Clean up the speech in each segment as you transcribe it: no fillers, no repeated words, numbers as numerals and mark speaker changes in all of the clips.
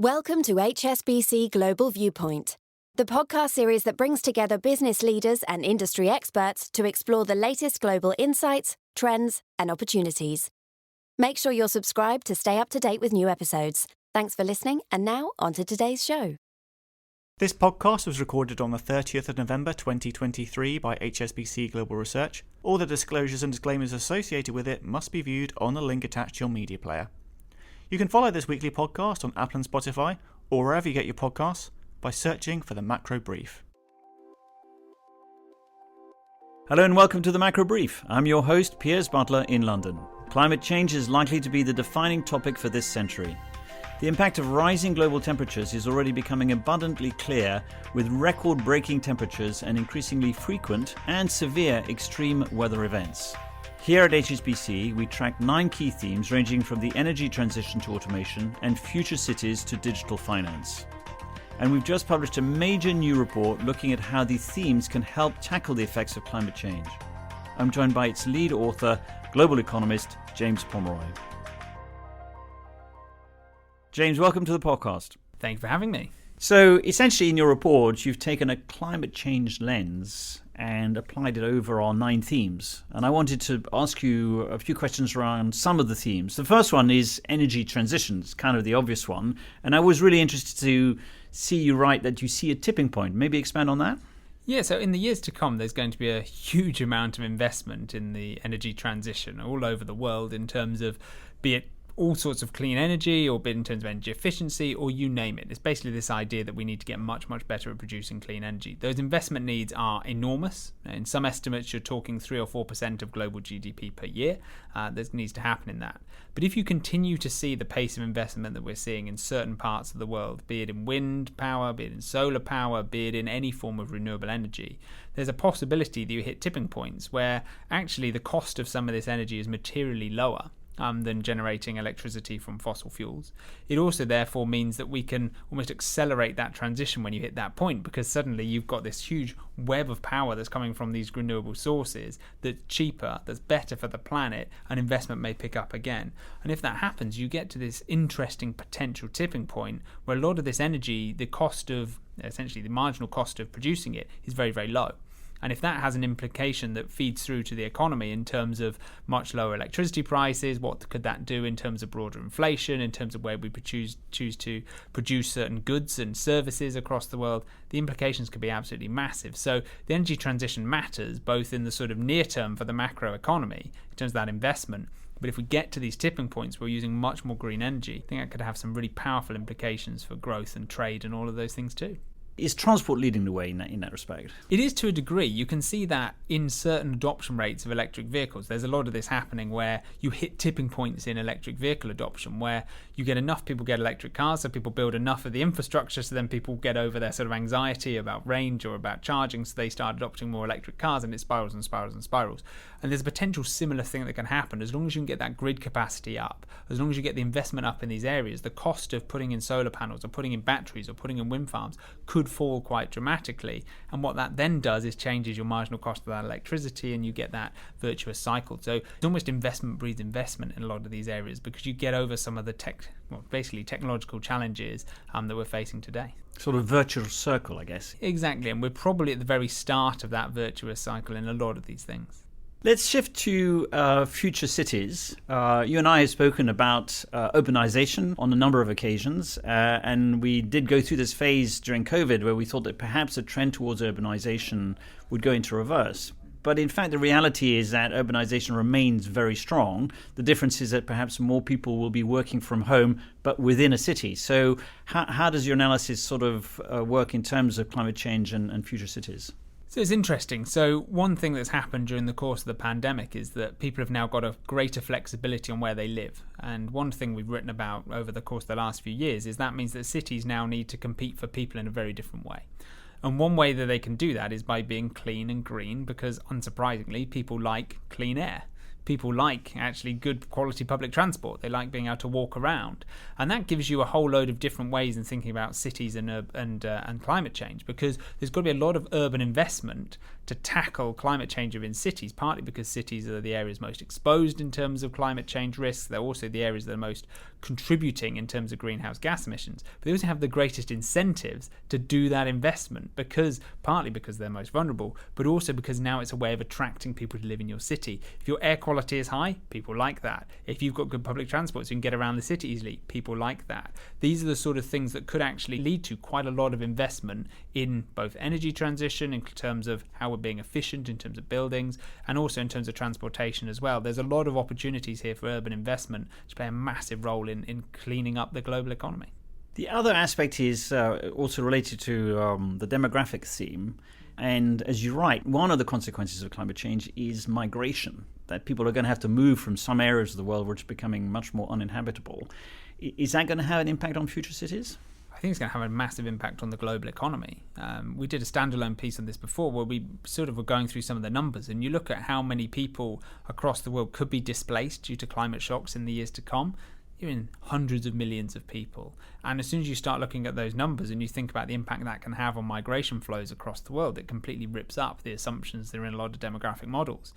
Speaker 1: Welcome to HSBC Global Viewpoint, the podcast series that brings together business leaders and industry experts to explore the latest global insights, trends, and opportunities. Make sure you're subscribed to stay up to date with new episodes. Thanks for listening, and now on to today's show.
Speaker 2: This podcast was recorded on the 30th of November 2023 by HSBC Global Research. All the disclosures and disclaimers associated with it must be viewed on the link attached to your media player. You can follow this weekly podcast on Apple and Spotify, or wherever you get your podcasts, by searching for the Macro Brief.
Speaker 3: Hello and welcome to the Macro Brief. I'm your host, Piers Butler in London. Climate change is likely to be the defining topic for this century. The impact of rising global temperatures is already becoming abundantly clear, with record-breaking temperatures and increasingly frequent and severe extreme weather events. Here at HSBC, we track 9 key themes ranging from the energy transition to automation and future cities to digital finance. And we've just published a major new report looking at how these themes can help tackle the effects of climate change. I'm joined by its lead author, global economist James Pomeroy. James, welcome to the podcast.
Speaker 4: Thanks for having me.
Speaker 3: So essentially in your report, you've taken a climate change lens and applied it over our 9 themes. And I wanted to ask you a few questions around some of the themes. The first one is energy transition. It's kind of the obvious one. And I was really interested to see you write that you see a tipping point. Maybe expand on that?
Speaker 4: Yeah, so in the years to come, there's going to be a huge amount of investment in the energy transition all over the world in terms of, be it all sorts of clean energy, or in terms of energy efficiency, or you name it. It's basically this idea that we need to get much better at producing clean energy. Those investment needs are enormous. In some estimates, you're talking 3 or 4% of global GDP per year. That needs to happen in that. But if you continue to see the pace of investment that we're seeing in certain parts of the world, be it in wind power, be it in solar power, be it in any form of renewable energy, there's a possibility that you hit tipping points where actually the cost of some of this energy is materially lower than generating electricity from fossil fuels. It also therefore means that we can almost accelerate that transition when you hit that point, because suddenly you've got this huge web of power that's coming from these renewable sources that's cheaper, that's better for the planet, and investment may pick up again. And if that happens, you get to this interesting potential tipping point where a lot of this energy, the cost of, essentially the marginal cost of producing it, is very, very low. And if that has an implication that feeds through to the economy in terms of much lower electricity prices, what could that do in terms of broader inflation, in terms of where we choose to produce certain goods and services across the world, the implications could be absolutely massive. So the energy transition matters both in the sort of near term for the macro economy, in terms of that investment. But if we get to these tipping points, we're using much more green energy. I think that could have some really powerful implications for growth and trade and all of those things too.
Speaker 3: Is transport leading the way in that respect?
Speaker 4: It is to a degree. You can see that in certain adoption rates of electric vehicles. There's a lot of this happening where you hit tipping points in electric vehicle adoption, where you get enough people get electric cars, so people build enough of the infrastructure, so then people get over their sort of anxiety about range or about charging, so they start adopting more electric cars, and it spirals and spirals and spirals. And there's a potential similar thing that can happen as long as you can get that grid capacity up, as long as you get the investment up in these areas. The cost of putting in solar panels or putting in batteries or putting in wind farms could fall quite dramatically, and what that then does is changes your marginal cost of that electricity, and you get that virtuous cycle. So it's almost investment breeds investment in a lot of these areas, because you get over some of the technological challenges that we're facing today.
Speaker 3: Sort of virtuous circle, I guess.
Speaker 4: Exactly, and we're probably at the very start of that virtuous cycle in a lot of these things.
Speaker 3: Let's shift to future cities. You and I have spoken about urbanization on a number of occasions, and we did go through this phase during COVID where we thought that perhaps a trend towards urbanization would go into reverse. But in fact, the reality is that urbanization remains very strong. The difference is that perhaps more people will be working from home, but within a city. So how does your analysis sort of work in terms of climate change and future cities?
Speaker 4: So it's interesting. So one thing that's happened during the course of the pandemic is that people have now got a greater flexibility on where they live. And one thing we've written about over the course of the last few years is that means that cities now need to compete for people in a very different way. And one way that they can do that is by being clean and green, because unsurprisingly, people like clean air. People like actually good quality public transport. They like being able to walk around, and that gives you a whole load of different ways in thinking about cities and climate change. Because there's got to be a lot of urban investment to tackle climate change within cities. Partly because cities are the areas most exposed in terms of climate change risks. They're also the areas that are most contributing in terms of greenhouse gas emissions, but they also have the greatest incentives to do that investment, partly because they're most vulnerable, but also because now it's a way of attracting people to live in your city. If your air quality is high, people like that. If you've got good public transport so you can get around the city easily, people like that. These are the sort of things that could actually lead to quite a lot of investment in both energy transition, in terms of how we're being efficient in terms of buildings, and also in terms of transportation as well. There's a lot of opportunities here for urban investment to play a massive role in cleaning up the global economy.
Speaker 3: The other aspect is also related to the demographic theme. And as you're right, one of the consequences of climate change is migration, that people are going to have to move from some areas of the world which are becoming much more uninhabitable. Is that going to have an impact on future cities?
Speaker 4: I think it's going to have a massive impact on the global economy. We did a standalone piece on this before where we sort of were going through some of the numbers, and you look at how many people across the world could be displaced due to climate shocks in the years to come. You're in hundreds of millions of people. And as soon as you start looking at those numbers and you think about the impact that can have on migration flows across the world, it completely rips up the assumptions that are in a lot of demographic models.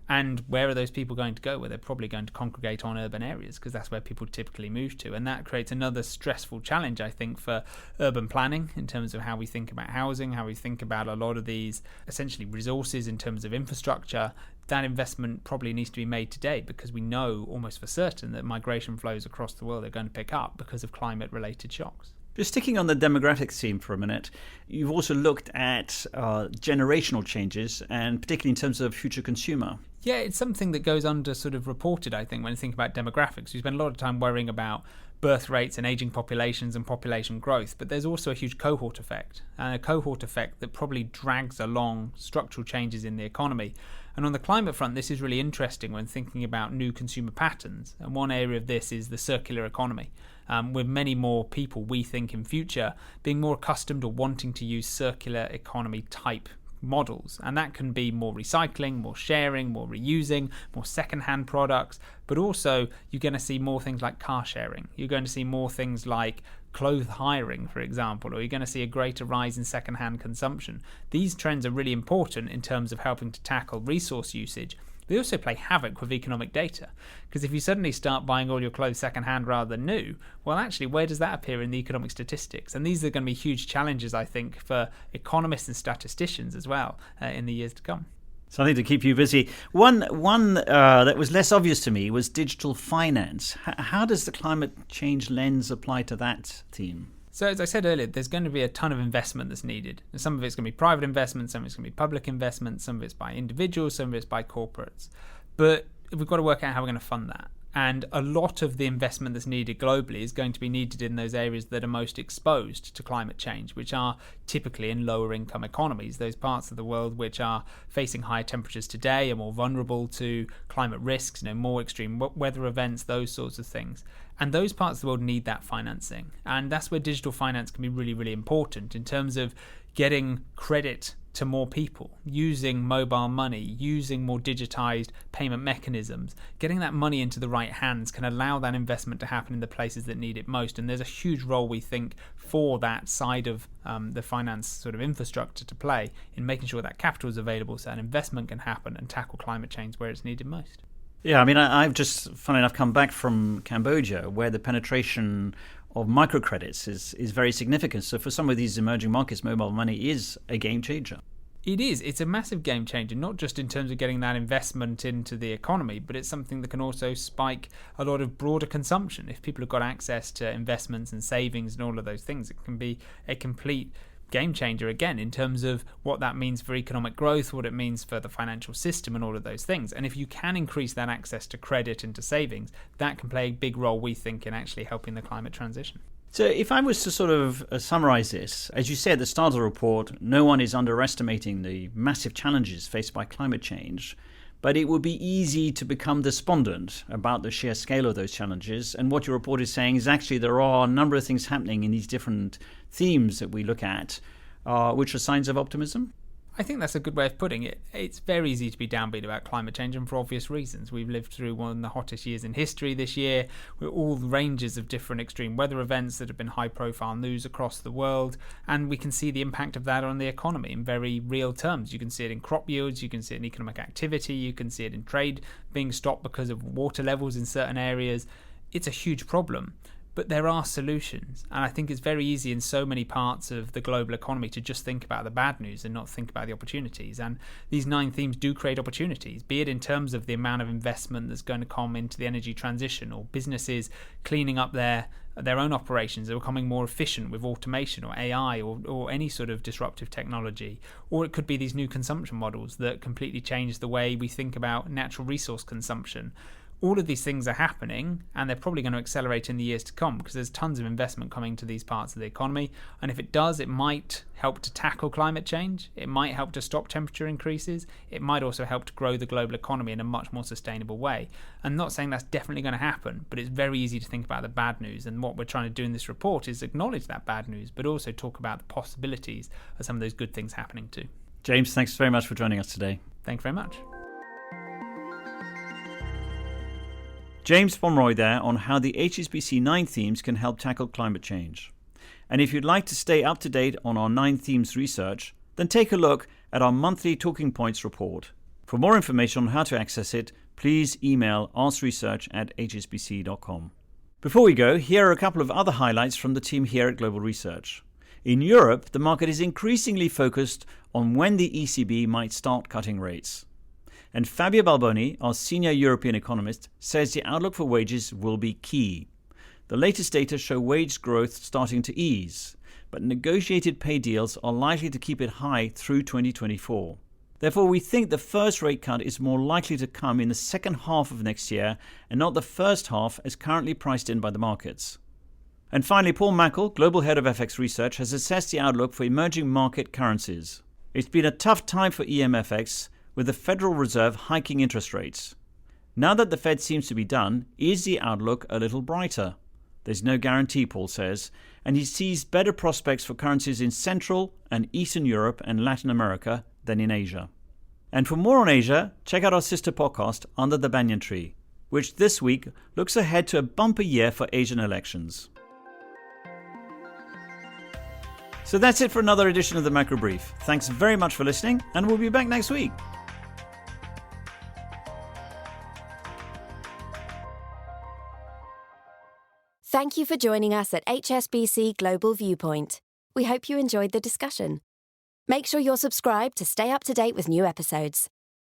Speaker 4: And where are those people going to go? Well, they're probably going to congregate on urban areas because that's where people typically move to. And that creates another stressful challenge, I think, for urban planning in terms of how we think about housing, how we think about a lot of these essentially resources in terms of infrastructure. That investment probably needs to be made today because we know almost for certain that migration flows across the world are going to pick up because of climate-related shocks.
Speaker 3: Just sticking on the demographic theme for a minute, you've also looked at generational changes, and particularly in terms of future consumer.
Speaker 4: Yeah, it's something that goes under sort of reported, I think, when you think about demographics. We spend a lot of time worrying about birth rates and aging populations and population growth, but there's also a huge cohort effect, and a cohort effect that probably drags along structural changes in the economy. And on the climate front, this is really interesting when thinking about new consumer patterns. And one area of this is the circular economy, with many more people, we think, in future being more accustomed or wanting to use circular economy type models. And that can be more recycling, more sharing, more reusing, more second-hand products. But also, you're going to see more things like car sharing. You're going to see more things like clothes hiring, for example, or you're going to see a greater rise in second-hand consumption. These trends are really important in terms of helping to tackle resource usage. They also play havoc with economic data, because if you suddenly start buying all your clothes second-hand rather than new, well, actually, where does that appear in the economic statistics? And these are going to be huge challenges, I think, for economists and statisticians as well in the years to come.
Speaker 3: Something to keep you busy. One that was less obvious to me was digital finance. How does the climate change lens apply to that theme?
Speaker 4: So as I said earlier, there's going to be a ton of investment that's needed. Some of it's going to be private investment, some of it's going to be public investment, some of it's by individuals, some of it's by corporates. But we've got to work out how we're going to fund that. And a lot of the investment that's needed globally is going to be needed in those areas that are most exposed to climate change, which are typically in lower income economies, those parts of the world which are facing higher temperatures today, are more vulnerable to climate risks, more extreme weather events, those sorts of things. And those parts of the world need that financing. And that's where digital finance can be really, really important in terms of getting credit to more people, using mobile money, using more digitized payment mechanisms. Getting that money into the right hands can allow that investment to happen in the places that need it most. And there's a huge role, we think, for that side of the finance sort of infrastructure to play in making sure that capital is available so that investment can happen and tackle climate change where it's needed most.
Speaker 3: Yeah, I mean, I've just, funnily enough, come back from Cambodia, where the penetration of microcredits is very significant. So for some of these emerging markets, mobile money is a game changer.
Speaker 4: It is. It's a massive game changer, not just in terms of getting that investment into the economy, but it's something that can also spike a lot of broader consumption. If people have got access to investments and savings and all of those things, it can be a complete game changer again in terms of what that means for economic growth, what it means for the financial system and all of those things. And if you can increase that access to credit and to savings, that can play a big role, we think, in actually helping the climate transition.
Speaker 3: So if I was to sort of summarize this, as you said at the start of the report, no one is underestimating the massive challenges faced by climate change, but it would be easy to become despondent about the sheer scale of those challenges. And what your report is saying is actually there are a number of things happening in these different themes that we look at, which are signs of optimism.
Speaker 4: I think that's a good way of putting it. It's very easy to be downbeat about climate change, and for obvious reasons. We've lived through one of the hottest years in history this year, with all ranges of different extreme weather events that have been high-profile news across the world, and we can see the impact of that on the economy in very real terms. You can see it in crop yields, you can see it in economic activity, you can see it in trade being stopped because of water levels in certain areas. it's a huge problem. But there are solutions. And I think it's very easy in so many parts of the global economy to just think about the bad news and not think about the opportunities. And these 9 themes do create opportunities, be it in terms of the amount of investment that's going to come into the energy transition, or businesses cleaning up their own operations. They're becoming more efficient with automation or AI or any sort of disruptive technology. Or it could be these new consumption models that completely change the way we think about natural resource consumption. All of these things are happening, and they're probably going to accelerate in the years to come because there's tons of investment coming to these parts of the economy. And if it does, it might help to tackle climate change. It might help to stop temperature increases. It might also help to grow the global economy in a much more sustainable way. I'm not saying that's definitely going to happen, but it's very easy to think about the bad news. And what we're trying to do in this report is acknowledge that bad news, but also talk about the possibilities of some of those good things happening too.
Speaker 3: James, thanks very much for joining us today.
Speaker 4: Thank you very much.
Speaker 3: James Pomeroy there on how the HSBC 9 themes can help tackle climate change. And if you'd like to stay up to date on our 9 themes research, then take a look at our monthly Talking Points report. For more information on how to access it, please email askresearch@hsbc.com. Before we go, here are a couple of other highlights from the team here at Global Research. In Europe, the market is increasingly focused on when the ECB might start cutting rates. And Fabio Balboni, our senior European economist, says the outlook for wages will be key. The latest data show wage growth starting to ease, but negotiated pay deals are likely to keep it high through 2024. Therefore, we think the first rate cut is more likely to come in the second half of next year and not the first half as currently priced in by the markets. And finally, Paul Mackel, Global Head of FX Research, has assessed the outlook for emerging market currencies. It's been a tough time for EMFX, with the Federal Reserve hiking interest rates. Now that the Fed seems to be done, is the outlook a little brighter? There's no guarantee, Paul says, and he sees better prospects for currencies in Central and Eastern Europe and Latin America than in Asia. And for more on Asia, check out our sister podcast, Under the Banyan Tree, which this week looks ahead to a bumper year for Asian elections. So that's it for another edition of the Macro Brief. Thanks very much for listening, and we'll be back next week.
Speaker 1: Thank you for joining us at HSBC Global Viewpoint. We hope you enjoyed the discussion. Make sure you're subscribed to stay up to date with new episodes.